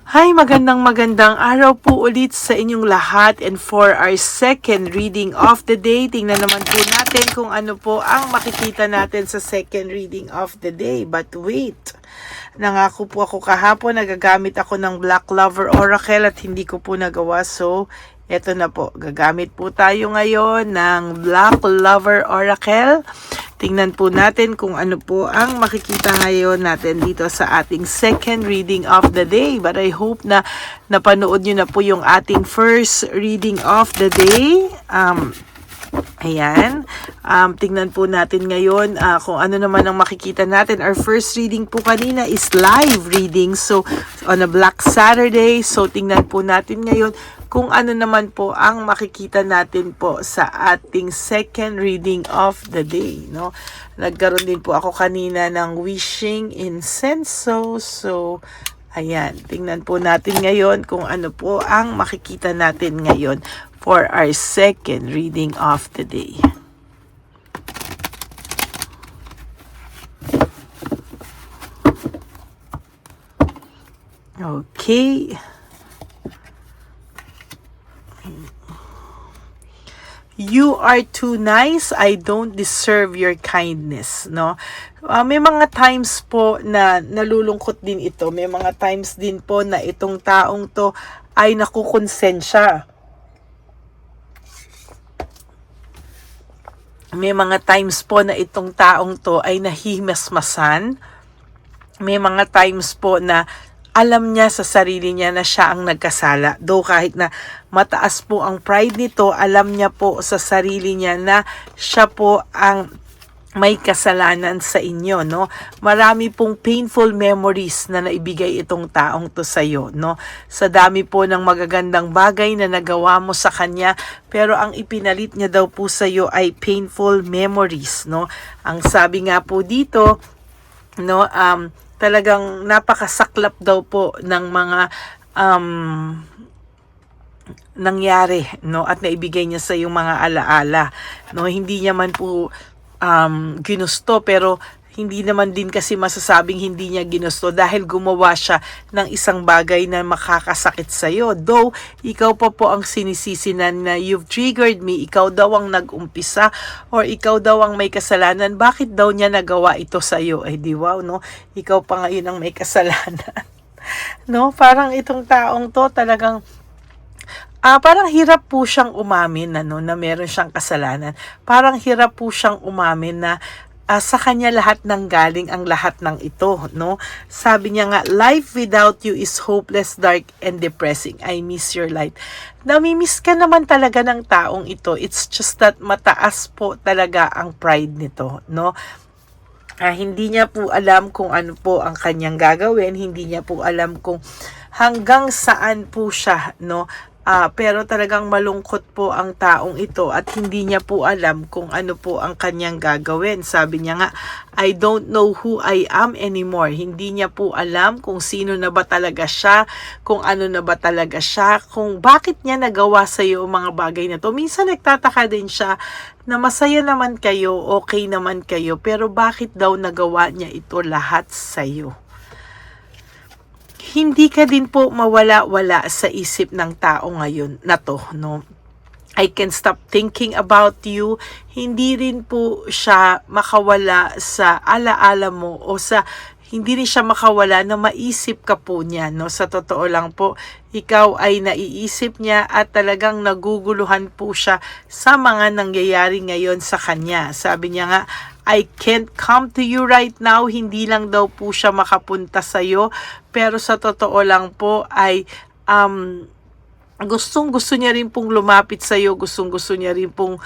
Hi, magandang araw po ulit sa inyong lahat, and for our second reading of the day, tingnan naman po natin kung ano po ang makikita natin sa second reading of the day. But wait, nangako po ako kahapon, nagagamit ako ng Black Lover Oracle at hindi ko po nagawa, so eto na po, gagamit po tayo ngayon ng Black Lover Oracle. Tingnan po natin kung ano po ang makikita ngayon natin dito sa ating second reading of the day. But I hope na napanood nyo na po yung ating first reading of the day. Ayan. Tingnan po natin ngayon kung ano naman ang makikita natin. Our first reading po kanina is live reading. So, on a Black Saturday. So, tingnan po natin ngayon kung ano naman po ang makikita natin po sa ating second reading of the day, no? Nagkaroon din po ako kanina ng wishing incenso. So, ayan, tingnan po natin ngayon kung ano po ang makikita natin ngayon for our second reading of the day. Okay. You are too nice, I don't deserve your kindness, no? May mga times po na nalulungkot din ito. May mga times din po na itong taong to ay nakukonsensya. May mga times po na itong taong to ay nahimasmasan. May mga times po na alam niya sa sarili niya na siya ang nagkasala. Though kahit na mataas po ang pride nito, alam niya po sa sarili niya na siya po ang may kasalanan sa inyo, no? Marami pong painful memories na naibigay itong taong to sa iyo, no? Sa dami po ng magagandang bagay na nagawa mo sa kanya, pero ang ipinalit niya daw po sa iyo ay painful memories, no? Ang sabi nga po dito, no, talagang napakasaklap daw po ng mga nangyari, no, at naibigay niya sa yung mga alaala, no. Hindi niya man po ginusto, pero hindi naman din kasi masasabing hindi niya ginusto dahil gumawa siya ng isang bagay na makakasakit sa iyo. Though ikaw pa po ang sinisisi na you've triggered me, ikaw daw ang nag-umpisa or ikaw daw ang may kasalanan. Bakit daw niya nagawa ito sa iyo? Eh di wow, no? Ikaw pa ngayon ang may kasalanan. No? Parang itong taong to talagang parang hirap po siyang umamin na meron siyang kasalanan. Parang hirap po siyang umamin na sa kanya lahat ng galing ang lahat ng ito, no? Sabi niya nga, life without you is hopeless, dark, and depressing. I miss your light. Namimiss ka naman talaga ng taong ito. It's just that mataas po talaga ang pride nito, no? Hindi niya po alam kung ano po ang kanyang gagawin. Hindi niya po alam kung hanggang saan po siya, no? Pero talagang malungkot po ang taong ito at hindi niya po alam kung ano po ang kanyang gagawin. Sabi niya nga, I don't know who I am anymore. Hindi niya po alam kung sino na ba talaga siya, kung ano na ba talaga siya, kung bakit niya nagawa sa iyo ang mga bagay na to. Minsan nagtataka din siya na masaya naman kayo, okay naman kayo, pero bakit daw nagawa niya ito lahat sa iyo? Hindi ka din po mawala-wala sa isip ng tao ngayon na to, no? I can't stop thinking about you. Hindi rin po siya makawala sa alaala mo o sa hindi rin siya makawala na maisip ka po niya, no? Sa totoo lang po, ikaw ay naiisip niya at talagang naguguluhan po siya sa mga nangyayari ngayon sa kanya. Sabi niya nga, I can't come to you right now. Hindi lang daw po siya makapunta sa iyo, pero sa totoo lang po ay gustong-gusto niya rin pong lumapit sa iyo, gustong-gusto niya rin pong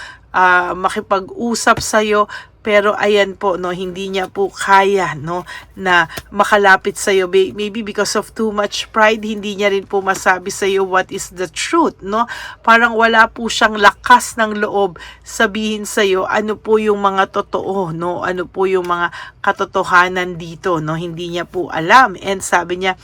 makipag-usap sa iyo, pero ayan po, no, hindi niya po kaya, no, na makalapit sa iyo. Maybe because of too much pride, hindi niya rin po masabi sa iyo what is the truth, no? Parang wala po siyang lakas ng loob sabihin sa iyo ano po yung mga totoo, no? Ano po yung mga katotohanan dito, no? Hindi niya po alam. And sabi niya,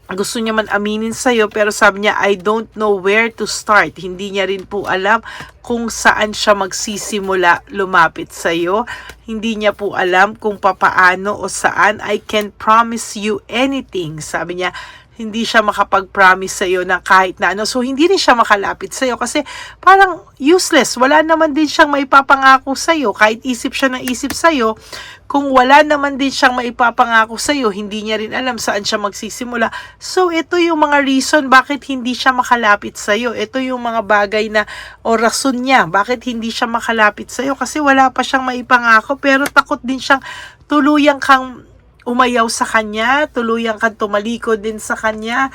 gusto niya man aminin sa'yo, pero sabi niya, I don't know where to start. Hindi niya rin po alam kung saan siya magsisimula lumapit sa'yo. Hindi niya po alam kung papaano o saan. I can promise you anything. Sabi niya, hindi siya makapag-promise sa'yo na kahit na ano. So, hindi rin siya makalapit sa'yo kasi parang useless. Wala naman din siyang maipapangako sa'yo. Kahit isip siya ng isip sa'yo, kung wala naman din siyang maipapangako sa'yo, hindi niya rin alam saan siya magsisimula. So, ito yung mga reason bakit hindi siya makalapit sa'yo. Ito yung mga bagay na o rason niya bakit hindi siya makalapit sa'yo kasi wala pa siyang maipangako pero takot din siyang tuluyang kang umayaw sa kanya, tuluyang kang tumalikod din sa kanya.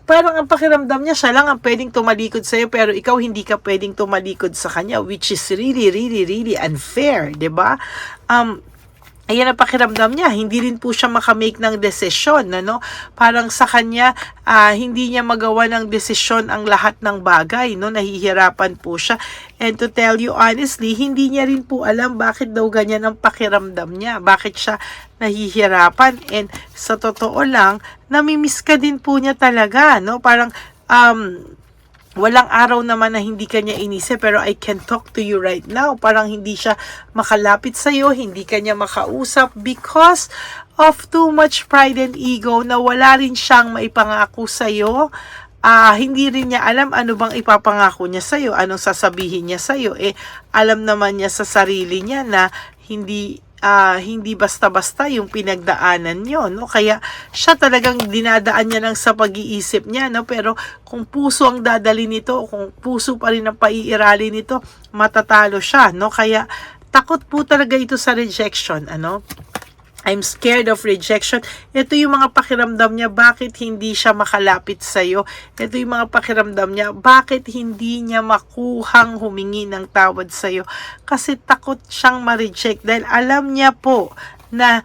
Parang ang pakiramdam niya, siya lang ang pwedeng tumalikod sa'yo, pero ikaw hindi ka pwedeng tumalikod sa kanya, which is really, really, really unfair, 'di ba? Ayan ang pakiramdam niya, hindi rin po siya makamake ng desisyon, ano? Parang sa kanya, hindi niya magawa ng desisyon ang lahat ng bagay, no? Nahihirapan po siya. And to tell you honestly, hindi niya rin po alam bakit daw ganyan ang pakiramdam niya, bakit siya nahihirapan. And sa totoo lang, namimiss ka din po niya talaga, no? Parang, walang araw naman na hindi kanya inisip, pero I can talk to you right now. Parang hindi siya makalapit sa'yo, hindi kanya makausap because of too much pride and ego na wala rin siyang maipangako sa'yo. Hindi rin niya alam ano bang ipapangako niya sa'yo, anong sasabihin niya sa'yo. Alam naman niya sa sarili niya na hindi basta-basta yung pinagdaanan nyo, no? Kaya siya talagang dinadaan niya lang sa pag-iisip niya, no? Pero kung puso ang dadali nito, kung puso pa rin ang paiirali nito, matatalo siya, no? Kaya takot po talaga ito sa rejection, ano? I'm scared of rejection. Ito yung mga pakiramdam niya, bakit hindi siya makalapit sa'yo. Ito yung mga pakiramdam niya, bakit hindi niya makuhang humingi ng tawad sa'yo. Kasi takot siyang ma-reject dahil alam niya po na,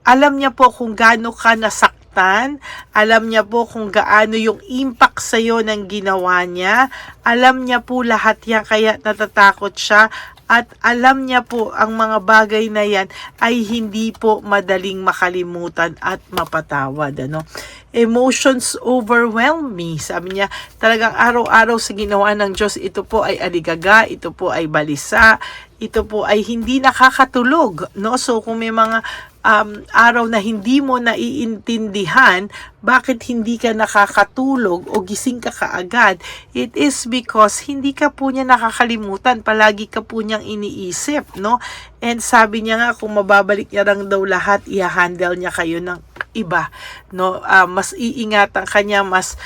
alam niya po kung gaano ka nasaktan, alam niya po kung gaano yung impact sa'yo ng ginawa niya, alam niya po lahat yan kaya natatakot siya. At alam niya po ang mga bagay na yan ay hindi po madaling makalimutan at mapatawad. Ano? Emotions overwhelm me. Sabi niya, talagang araw-araw sa ginawa ng Diyos, ito po ay aligaga, ito po ay balisa, ito po ay hindi nakakatulog. No? So kung may mga araw na hindi mo naiintindihan bakit hindi ka nakakatulog o gising ka kaagad, it is because hindi ka po niya nakakalimutan, palagi ka po niyang iniisip, no? And sabi niya nga, kung mababalik niya lang daw lahat, i-handle niya kayo ng iba, no? Mas iingatan kanya, mas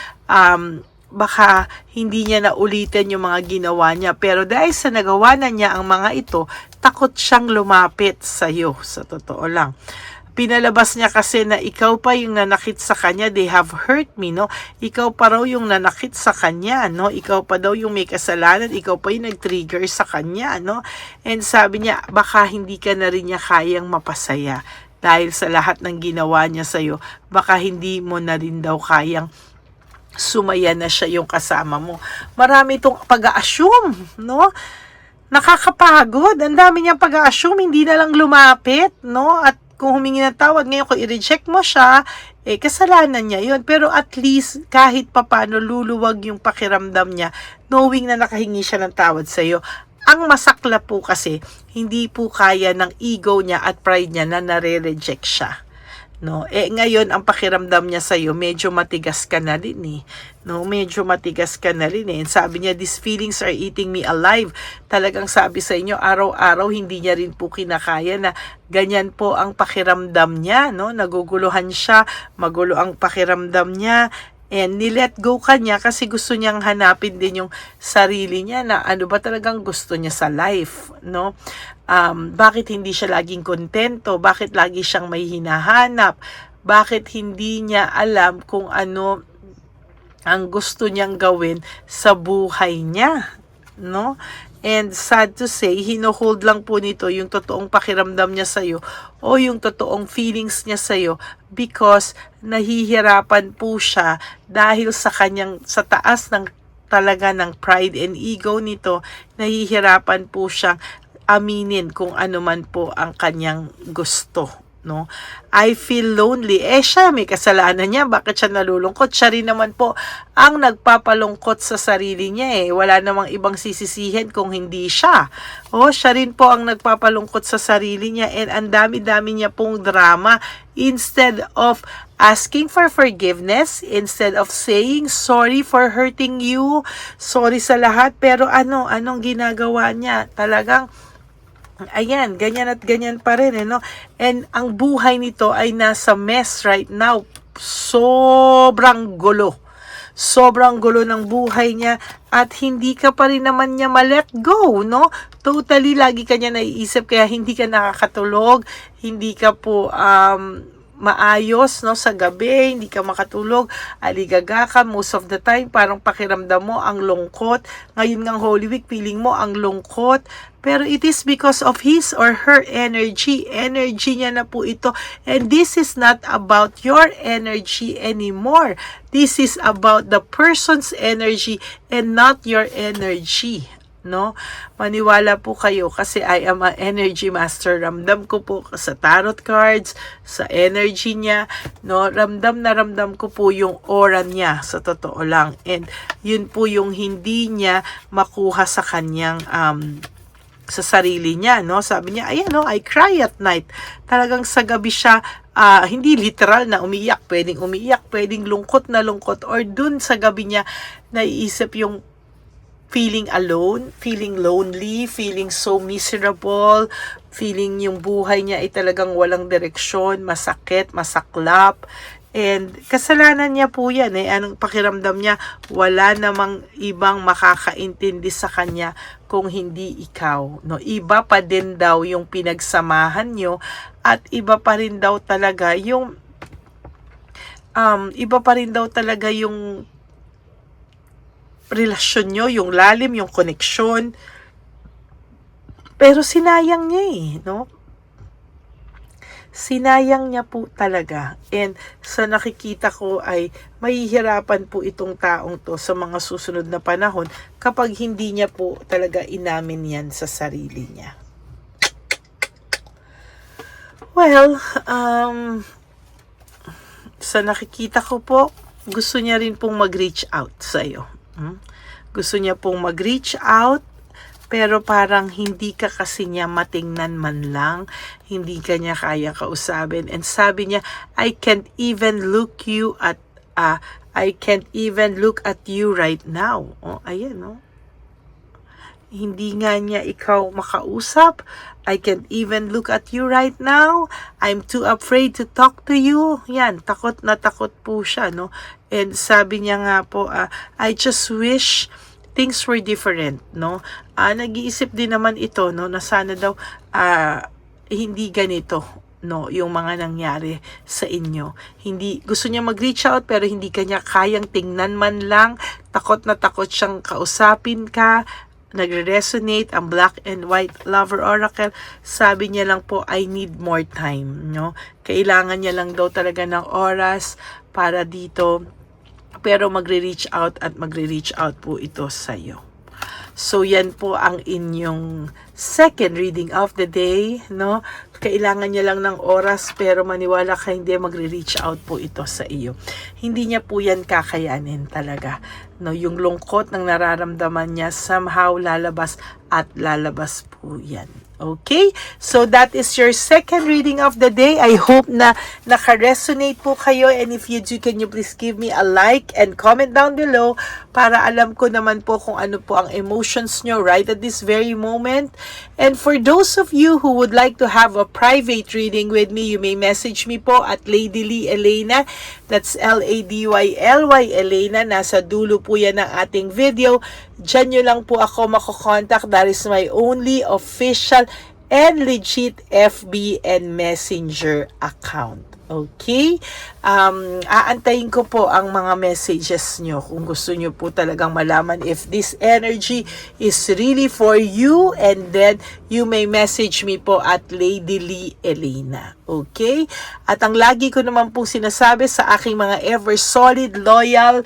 baka hindi niya na ulitin yung mga ginawa niya. Pero dahil sa nagawa na niya ang mga ito, takot siyang lumapit sa'yo, sa totoo lang. Pinalabas niya kasi na ikaw pa yung nanakit sa kanya, they have hurt me, no? Ikaw pa raw yung nanakit sa kanya, no? Ikaw pa daw yung may kasalanan, ikaw pa yung nag-trigger sa kanya, no? And sabi niya, baka hindi ka na rin niya kayang mapasaya dahil sa lahat ng ginawa niya sa'yo, baka hindi mo na rin daw kayang sumaya na siya yung kasama mo. Marami itong pag-a-assume, no? Nakakapagod. Ang dami niyang pag-a-assume, hindi na lang lumapit, no? At kung humingi ng tawad ngayon, kung i-reject mo siya, kasalanan niya yun. Pero at least, kahit papano, luluwag yung pakiramdam niya, knowing na nakahingi siya ng tawad sa'yo. Ang masakla po kasi, hindi po kaya ng ego niya at pride niya na nare-reject siya. No, ngayon ang pakiramdam niya sa iyo medyo matigas ka na rin eh. No, medyo matigas ka na rin eh. And sabi niya, these feelings are eating me alive. Talagang sabi sa inyo, araw-araw hindi niya rin po kinakaya na ganyan po ang pakiramdam niya, no? Naguguluhan siya, magulo ang pakiramdam niya. And nilet go ka niya kasi gusto niyang hanapin din yung sarili niya na ano ba talagang gusto niya sa life, no? Bakit hindi siya laging kontento? Bakit lagi siyang may hinahanap? Bakit hindi niya alam kung ano ang gusto niyang gawin sa buhay niya, no? And sad to say, hinohold lang po nito yung totoong pakiramdam niya sa'yo o yung totoong feelings niya sa'yo because nahihirapan po siya dahil sa kanyang, sa taas ng talaga ng pride and ego nito, nahihirapan po siyang aminin kung ano man po ang kanyang gusto. no? I feel lonely. Siya, may kasalanan niya. Bakit siya nalulungkot? Siya rin naman po ang nagpapalungkot sa sarili niya eh. Wala namang ibang sisisihin kung hindi siya. Siya rin po ang nagpapalungkot sa sarili niya and ang dami-dami niya pong drama. Instead of asking for forgiveness, instead of saying sorry for hurting you, sorry sa lahat, pero anong ginagawa niya? Talagang ayan, ganyan at ganyan pa rin, no? And ang buhay nito ay nasa mess right now. Sobrang gulo. Sobrang gulo ng buhay niya at hindi ka pa rin naman niya ma-let go, no? Totally, lagi ka niya naiisip kaya hindi ka nakakatulog, hindi ka po maayos, no, sa gabi, hindi ka makatulog, aligaga ka most of the time, parang pakiramdam mo ang lungkot. Ngayon ngang Holy Week, feeling mo ang lungkot, pero it is because of his or her energy niya na po ito, and this is not about your energy anymore. This is about the person's energy and not your energy. No? Maniwala po kayo kasi I am an energy master. Ramdam ko po sa tarot cards, sa energy niya, no? Ramdam na ramdam ko po yung aura niya sa totoo lang. And yun po yung hindi niya makuha sa kanyang sa sarili niya, no? Sabi niya, ayan, no, I cry at night. Talagang sa gabi siya hindi literal na umiyak, pwedeng lungkot na lungkot, or dun sa gabi niya naiisip yung feeling alone, feeling lonely, feeling so miserable, feeling yung buhay niya ay talagang walang direksyon, masakit, masaklap. And kasalanan niya po yan eh. Anong pakiramdam niya? Wala namang ibang makakaintindi sa kanya kung hindi ikaw. No? Iba pa din daw yung pinagsamahan nyo at iba pa rin daw talaga yung relasyon nyo, yung lalim, yung koneksyon. Pero sinayang niya eh, no? Sinayang niya po talaga. And sa nakikita ko ay mahihirapan po itong taong to sa mga susunod na panahon kapag hindi niya po talaga inamin yan sa sarili niya. Well, sa nakikita ko po, gusto niya rin pong mag-reach out sa iyo. Gusto niya pong mag-reach out, pero parang hindi ka kasi niya matingnan man lang, hindi ka niya kaya kausapin. And sabi niya, I can't even look at you right now. Ayan, no? Hindi nga niya ikaw makausap. I can't even look at you right now. I'm too afraid to talk to you. Yan, takot na takot po siya, no? And sabi niya nga po, I just wish things were different, no? Nag-iisip din naman ito, no, na sana daw hindi ganito, no, yung mga nangyari sa inyo. Hindi gusto niya mag-reach out pero hindi kanya kayang tingnan man lang. Takot na takot siyang kausapin ka. Nagre-resonate ang Black and White Lover Oracle. Sabi niya lang po, I need more time, no? Kailangan niya lang daw talaga ng oras para dito. Pero magre-reach out po ito sa iyo. So yan po ang inyong second reading of the day, no? Kailangan niya lang ng oras pero maniwala ka hindi, magre-reach out po ito sa iyo. Hindi niya po yan kakayanin talaga, no? Yung lungkot ng nararamdaman niya somehow lalabas at lalabas po yan. Okay? So that is your second reading of the day. I hope na naka-resonate po kayo, and if you do, can you please give me a like and comment down below para alam ko naman po kung ano po ang emotions nyo right at this very moment. And for those of you who would like to have a private reading with me, you may message me po at Lady Lee Elena. That's Ladyly Elena. Nasa dulo po yan ng ating video. Diyan nyo lang po ako makokontak. That is my only official and legit FB and Messenger account. Okay? Aantayin ko po ang mga messages nyo kung gusto nyo po talagang malaman if this energy is really for you, and then you may message me po at Lady Lee Elena. Okay? At ang lagi ko naman po sinasabi sa aking mga ever solid, loyal,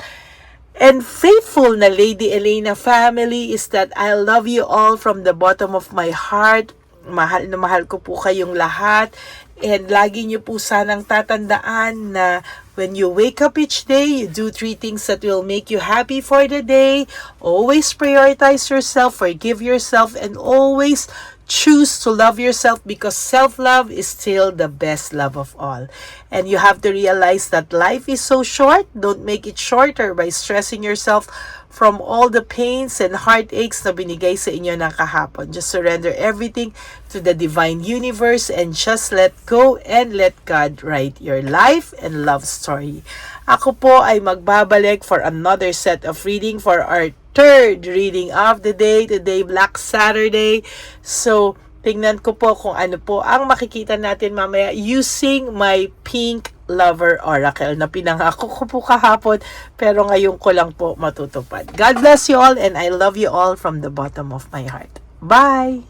and faithful na Lady Elena family is that I love you all from the bottom of my heart. Mahal na mahal ko po kayong lahat. And lagi niyo po sanang tatandaan na when you wake up each day, you do 3 things that will make you happy for the day. Always prioritize yourself, forgive yourself, and always choose to love yourself because self-love is still the best love of all. And you have to realize that life is so short. Don't make it shorter by stressing yourself from all the pains and heartaches na binigay sa inyo ng kahapon. Just surrender everything to the divine universe and just let go and let God write your life and love story. Ako po ay magbabalik for another set of reading for our third reading of the day, today Black Saturday. So, tingnan ko po kung ano po ang makikita natin mamaya using my Pink Lover Oracle na pinangako ko po kahapon pero ngayon ko lang po matutupad. God bless you all and I love you all from the bottom of my heart. Bye!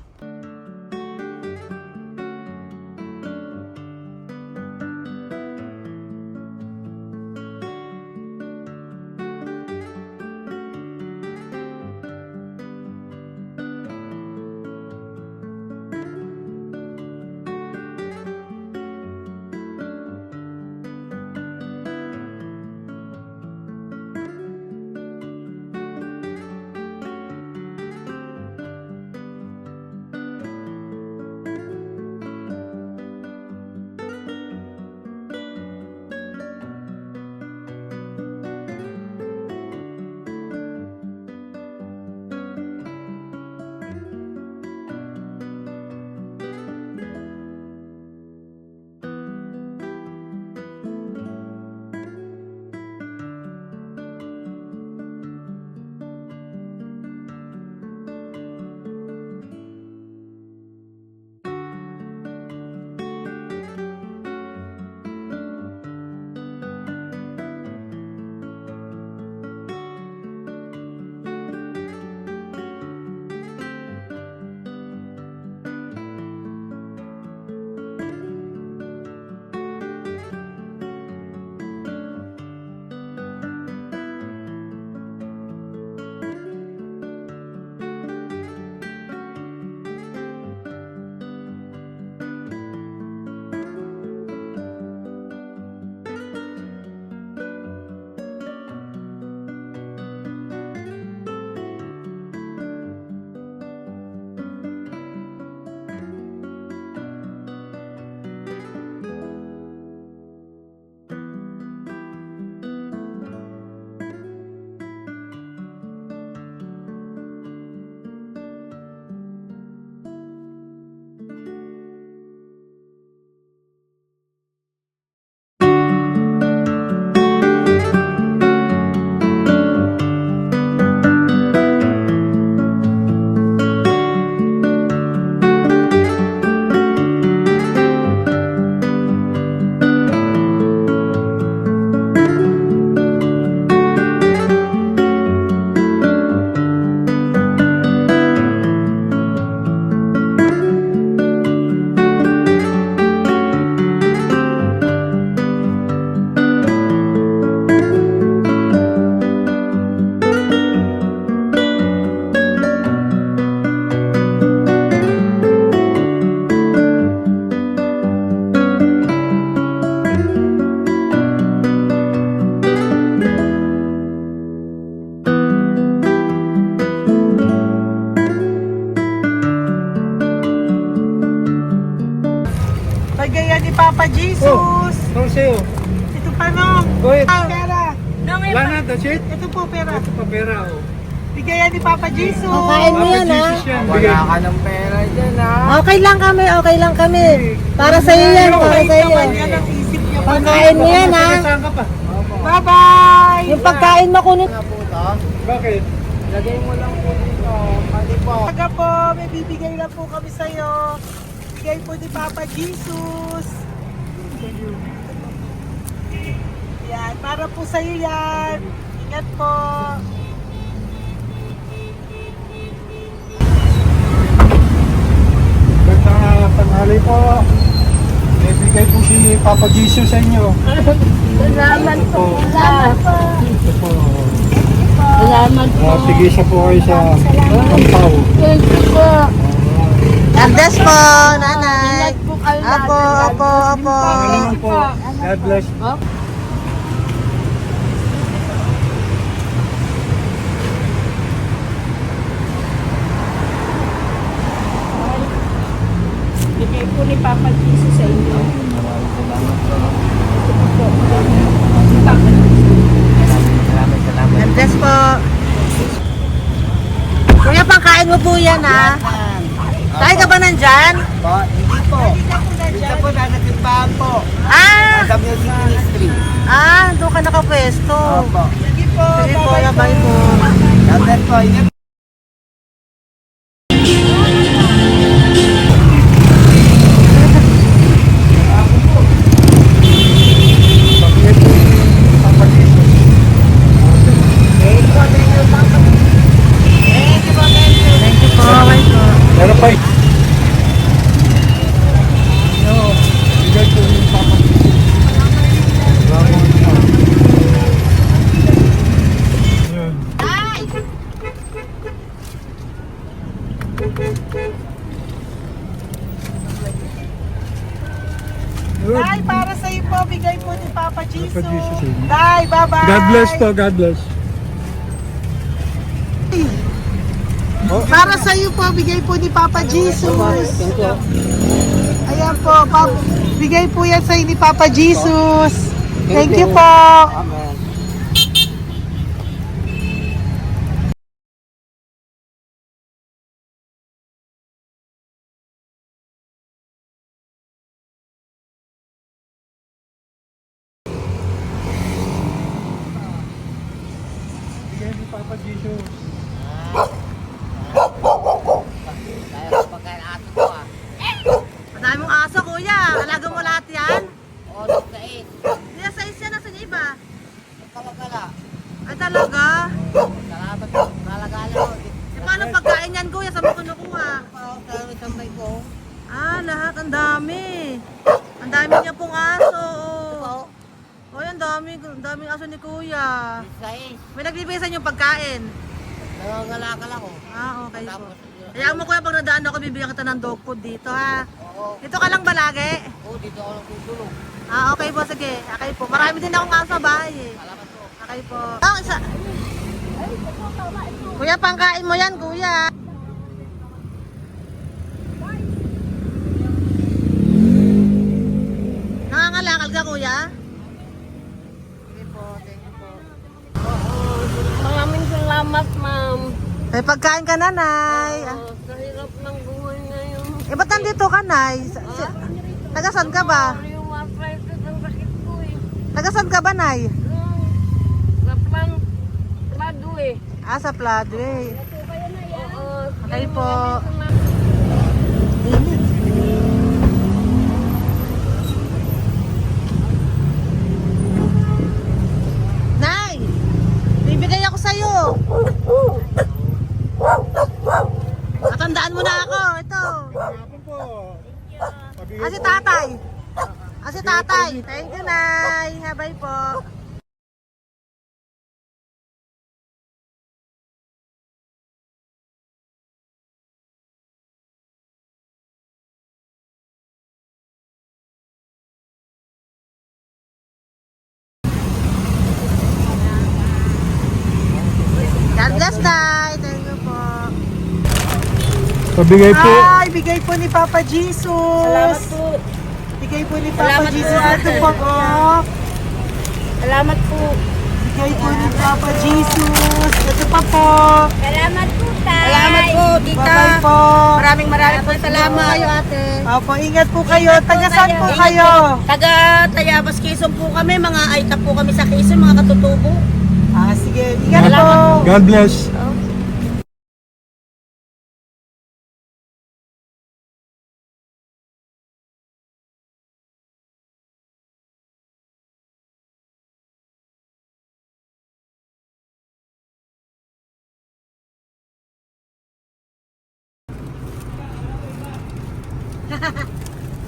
Pagaya ni Papa Jesus. Ano sa'yo? Ito pa no. Go ahead. Pera. Wala na, that's it? Ito po pera. Ito pa pera, oh. Bigaya ni Papa Jesus. Kain mo yan, ha? Jesus yan. Wala ka ng pera dyan, ha? Okay lang kami, okay lang kami. Para sa iyo yan, para sa iyo. Naman yan ang isip niya. Pagkain mo yan, ha? Saan ka pa? Bye-bye. Yung pagkain mo kunin. Ano po ito? Bakit? Lagay mo lang po dito. Mali po. Taga po, may bibigay lang po kami sa'yo. Bigay po ni Papa Jesus. Yan, para po sa'yo yan. Ingat po. Gandang tanghali po. Bibigay po si Papa Jesus sa inyo. Salamat po. Salamat po. Ito po. Salamat po. Tigisa po kayo sa Pampaw. Thank you po. God bless po, nanay. Ingat po Allah. Opo. Ano naman po. God bless. Bigay po ni Papa Jesus sa inyo. God bless po. Kuya, pangkain mo po yan, ha? Kain ka ba nandyan? Hindi po. Dito po, nasa timbahan po. Ah! Sa Music Ministry. Doon ka nakapwesto. Opo. Sige po, bye po. God bless po. Ingat Pabigay po ni Papa Jesus. Thank you po, bye po. Meron pa. Bigay po ni Papa Jesus. Yun. Yun. Tay, para sa iyo po, bigay po ni Papa Jesus. Papa Jesus, amen. Tay, bye-bye. God bless po, God bless. Para sa iyo po, bigay po ni Papa Jesus. Ayan po, bigay po yan sa ni Papa Jesus. Thank you po. Amen. Bigay ni Papa Jesus. Madami mong aso, kuya. Alaga mo lahat yan? O, sais. Hindi na size yan. Nasaan yung iba? Kalagala. Ay, talaga? Salamat po. Kalagala ko. Paano pagkain yan, kuya? Saan mo kinukuha? Sa tambay ko. Lahat. Ang dami. Ang dami niya pong aso. Oy, ang daming aso ni kuya. Sais. May nagbibigay sa inyo pagkain. Nangangala ko. Okay po. Kaya mo kuya, pag nadaan ako, bibigyan kita ng dog food dito, ha? Oo. Dito ka lang ba lagi? Oo, dito ako lang tutulog. Okay po, sige. Okay po. Marami din akong aso sa bahay, eh. Salamat po. Okay po. Isa. Kuya, pangkain mo yan, kuya. Nangangalakal ka, kuya? Sige po, thank you po. Maraming salamat, ma'am. May pagkain ka, nanay. Sa hirap ng buhay ngayon. Ba't nandito ka, nay? Tagasan ka ba? Yung arthritis ang sakit ko eh. Tagasan ka ba, nay? Sa plado eh. Sa Pladway. Oo. Okay po. Nay! Bibigay ako sa'yo. Matandaan mo na ako. Ito. Hapon po. Pabigay Si po. tatay. Si tatay. Thank you, Nay. Habay po. God bless, Nay. Thank you po. Pabigay po. Ay, bigay po ni Papa Jesus. Salamat po. Bigay po ni Papa Salamat po, Jesus. ate. Ito po. Salamat po. Bigay po ni Papa Jesus. Ito pa po. Salamat po, tay. Salamat po, tita. Bye-bye po. Maraming po salamat. Kayo, ate. Opo, ingat po kayo. Taga-saan po kayo? Taga Tayabas, Quezon po kami. Mga aita po kami sa Quezon, mga katutubo. Sige. Ingat po. God bless.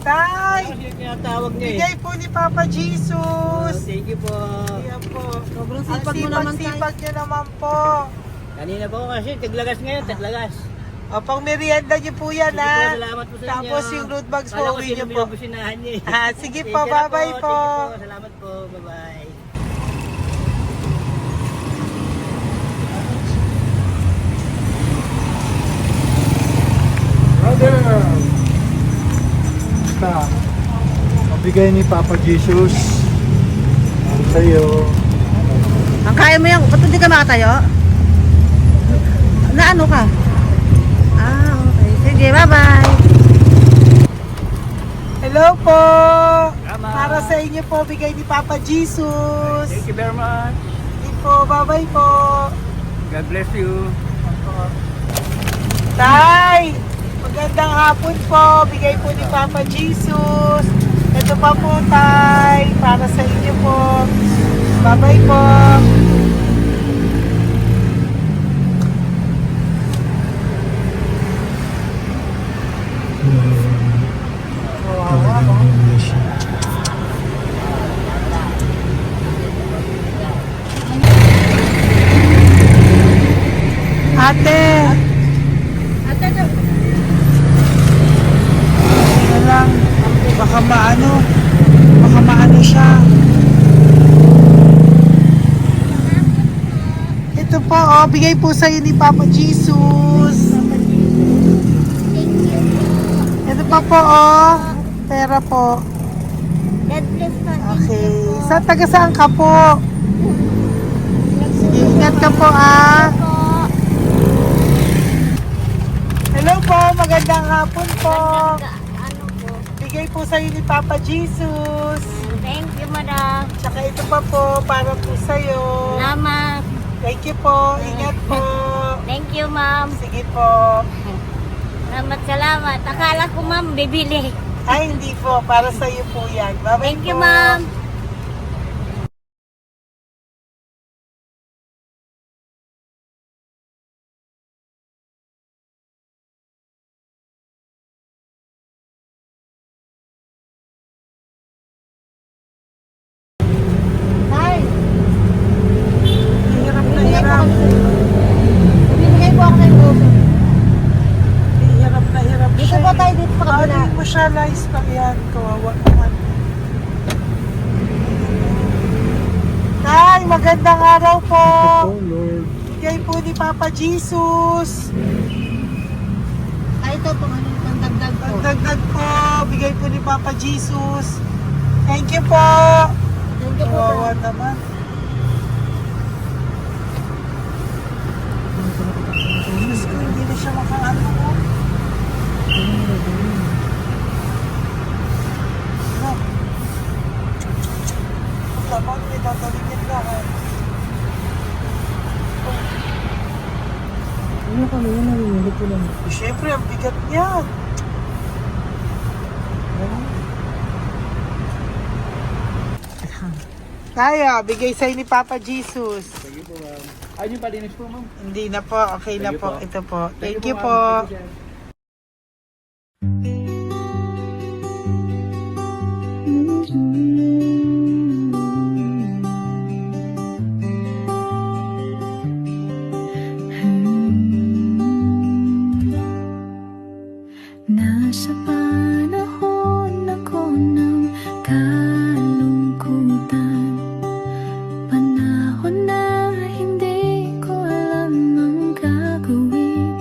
Tay, Tinatawag niya bigay po ni Papa Jesus. Thank you po. Ayan po. Sobrang Ang sipag mo naman, tay. sipag niyo naman po. Kanina po kasi, taglagas ngayon, taglagas. O, pang merienda niyo po yan, Sige po, ha? salamat po sa inyo. Tapos yung road bags po, Kala ko uwi niyo sino po. binubusinahan niya eh. Ah, sige po, Thank you na bye-bye po. Thank you po, salamat po. Bye-bye. Brother! Basta, mabigay ni Papa Jesus. Ang sa'yo. Ang kaya mo yan, ba't hindi ka makatayo? Na ano ka? Ah, okay. Sige, bye-bye. Hello po! Para sa inyo po, bigay ni Papa Jesus. Thank you very much. Sige po, bye-bye po. God bless you. Tay! Magandang hapon po. Bigay po ni Papa Jesus. Ito pa po, Tay. Para sa inyo po. Bye-bye po. Ate! Ano lang, baka maano siya. Ito po, oh, bigay po sa'yo ni Papa Jesus. Ito pa po, oh, pera po. God bless po. Okay, taga saan ka po? Sige, ingat ka po, ah. Hello po, magandang hapon po. Ano po? Bigay po sa'yo ni Papa Jesus. Thank you, madam. Tsaka ito pa po, para po sa'yo. Salamat. Thank you po, ingat po. Thank you, ma'am. Sige po. Salamat. Akala ko, ma'am, bibili. Ay, hindi po, para sa'yo po yan. Bye-bye Thank you, po. ma'am. Hirap na hirap. Bibigay po ako ng goso. Hirap na hirap Dito siya. po tayo, dito sa kabila. Hindi mo siya lice pa yan. Kawawa naman. Tay, magandang araw po. Oh Lord. Bigay po ni Papa Jesus. Ay, ito po, ano yung dagdag po. Dagdag po. Bigay po ni Papa Jesus. Thank you po. Thank you po. Kawawa naman. Diyos ko, hindi na siya makaano ko. Dapat may tataligid lahat. Ano kami yun, narinig ko lang. Siyempre, ang bigat niyan. Kaya, bigay sa'yo ni Papa Jesus. Thank you po, ma'am. Ay, yung palinis po, ma'am. Hindi na po, okay na Thank you po. po. Ito po. Thank you ma'am. po. Thank you, sir. Nasa panahon ako ng kalungkutan, panahon na hindi ko alam ang gagawin.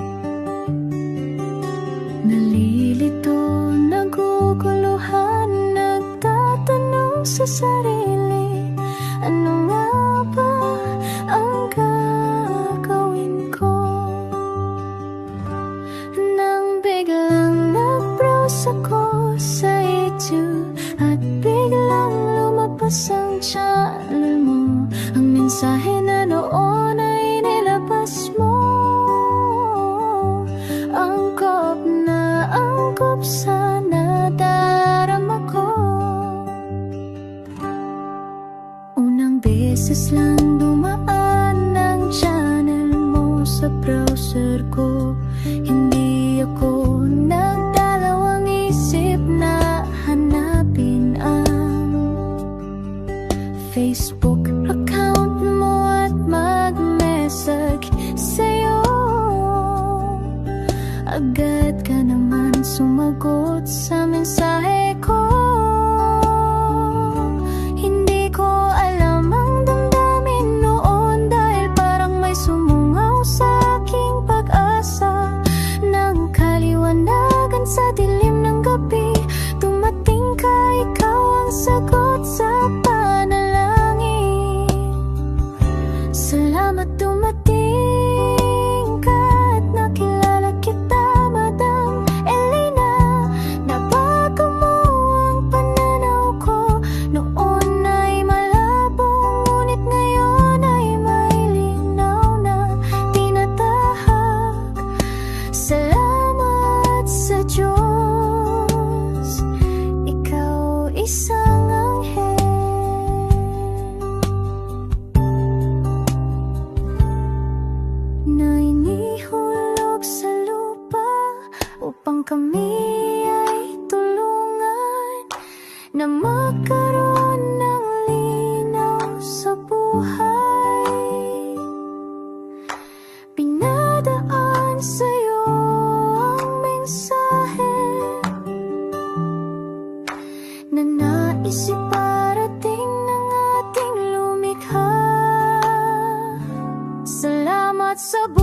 Nalilito, naguguluhan, nagtatanong sa sarili, ano nga ba ang gagawin ko? Nang biglang nag-browse ako sa YouTube at biglang lumabas ang channel mo, ang mensahe na noon ay nilabas mo. Angkop sa nadarama ko. Unang beses lang dumaan ang channel mo sa browser ko. Hindi ako nagdalawang isip na hanapin ang Facebook account mo at mag-message sa'yo. agad ka naman sumagot sa mensahe ko. Hindi ko alam ang damdamin noon, dahil parang may sumungaw sa aking pag-asa. Nang kaliwanagan sa dilim ng gabi, dumating ka, ikaw ang sagot sa panalangin. Salamat dumating ka at nakilala kita, Madam Elena. Nabago mo ang pananaw ko, noon ay malabo, ngunit ngayon ay may linaw na tinatahak. Salamat sa Diyos, ikaw isang anghel na inihulog sa lupa upang kami ay tulungan na magkaroon ng linaw sa buhay. Pinadaan sa'yo ang mensahe na nais iparating ng ating lumikha. Salamat sa buhay.